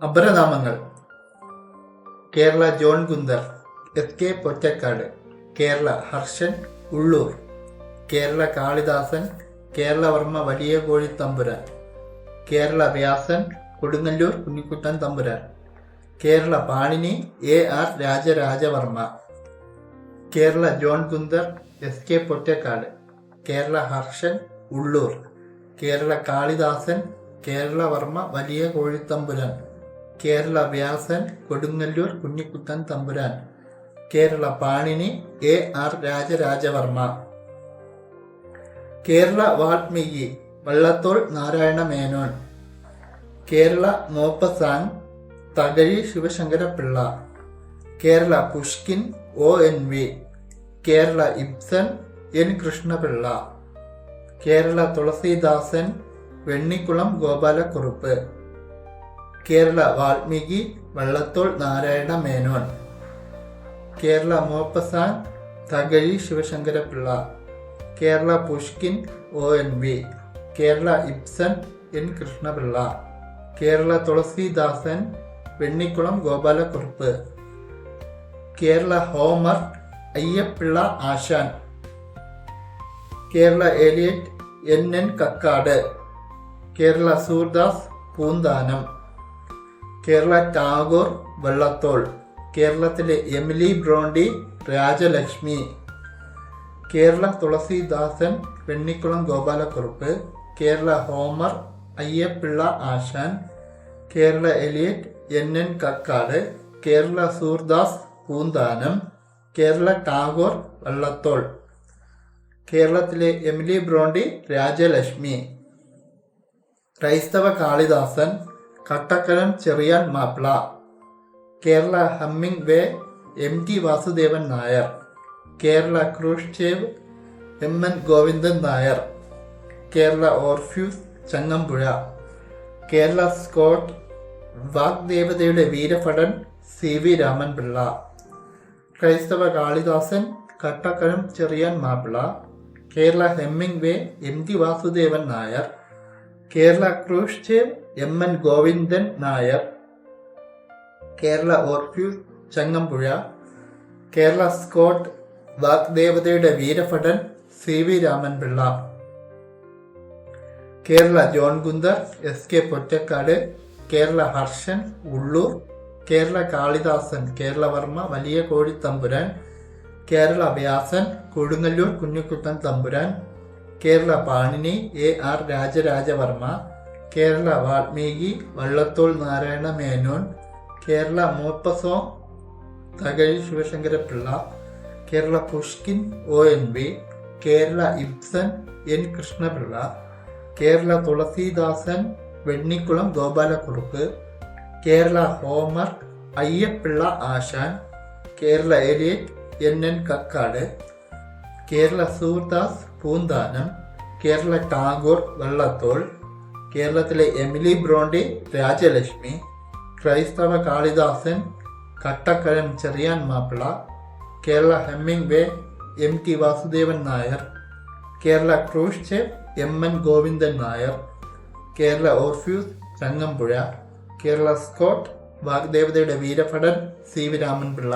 അപരനാമങ്ങൾ: Kerala John Gunther, S K Pottekkatt, Kerala Harshan, Ulloor, Kerala Kalidasan, Keralavarma Valiya Koyithampuran, Kerala Vyasan, Kodungallur Kunjikuttan Thampuran, Kerala Panini, A R Raja Raja Varma, Kerala John Gunther, S K Pottekkatt, Kerala Harshan, Ulloor, Kerala Kalidasan, Keralavarma Valiya Koyithampuran, Kerala Vyasan, Kodungallur Kunjikuttan Thampuran, Kerala Panini, A R Raja Raja Varma, Kerala Valmiki, Vallathol Narayana Menon, Kerala Maupassant, Thakazhi Sivasankara Pillai, Kerala Pushkin, O N V, Kerala Ibsen, N Krishnapillai, Kerala Thulaseedasan, Vennikulam Gopalakurup, Kerala Valmiki, Vallathol Narayana Menon, Kerala Maupassant, Thakazhi Sivasankara Pillai, Kerala Pushkin, O N V, Kerala Ibsen, N Krishnapillai, Kerala Thulaseedasan, Vennikulam Gopalakurup, Kerala Homer, Ayyappillai Asan, Kerala Eliot, N N Kakkad, Kerala Surdas, Poonthanam, Kerala Tagore, Vallathol, കേരളത്തിലെ Emily Bronte, Rajalakshmi, Kerala Thulaseedasan, Vennikulam Gopalakurup, Kerala Homer, Ayyappillai Asan, Kerala Eliot, N N Kakkad, Kerala Surdas, Poonthanam, Kerala Tagore, Vallathol, കേരളത്തിലെ Emily Bronte, Rajalakshmi, ക്രൈസ്തവ Kalidasan, Kattakkalam Cherian Mappila, Kerala Hemingway, M T Vasudevan Nair, Kerala Khrushchev, M N Govindan Nair, Kerala Orpheus, Changampuzha, Kerala Scott, വാഗ്ദേവതയുടെ വീരഭടൻ, C V Raman Pillai, ക്രൈസ്തവ Kalidasan, Kattakkalam Cherian Mappila, Kerala Hemingway, M T Vasudevan Nair, Kerala Khrushchev, M N Govindan Nair, Kerala Orpheus, Changampuzha, Kerala Scott, വാഗ്ദേവതയുടെ വീരഭടൻ, C V Raman Pillai, Kerala John Gunther, S K Pottekkatt, Kerala Harshan, Ulloor, Kerala Kalidasan, Keralavarma Valiya Koyithampuran, Kerala Vyasan, Kodungallur Kunjikuttan Thampuran, Kerala Panini, A R Raja Raja Varma, Kerala Valmiki, Vallathol Narayana Menon, Kerala Maupassant, Thakazhi Sivasankara Pillai, Kerala Pushkin, O N V, Kerala Ibsen, N Krishnapillai, Kerala Thulaseedasan, Vennikulam Gopalakurup, Kerala Homer, Ayyappillai Asan, Kerala Eliot, N N Kakkad, Kerala Surdas, Poonthanam, Kerala Tagore, Vallathol, കേരളത്തിലെ Emily Bronte, Rajalakshmi, ക്രൈസ്തവ Kalidasan, Kattakkalam Cherian Mappila, Kerala Hemingway, M T Vasudevan Nair, Kerala Khrushchev, M N Govindan Nair, Kerala Orpheus, Changampuzha, Kerala Scott, വാഗ്ദേവതയുടെ വീരഭടൻ, C V Raman Pillai.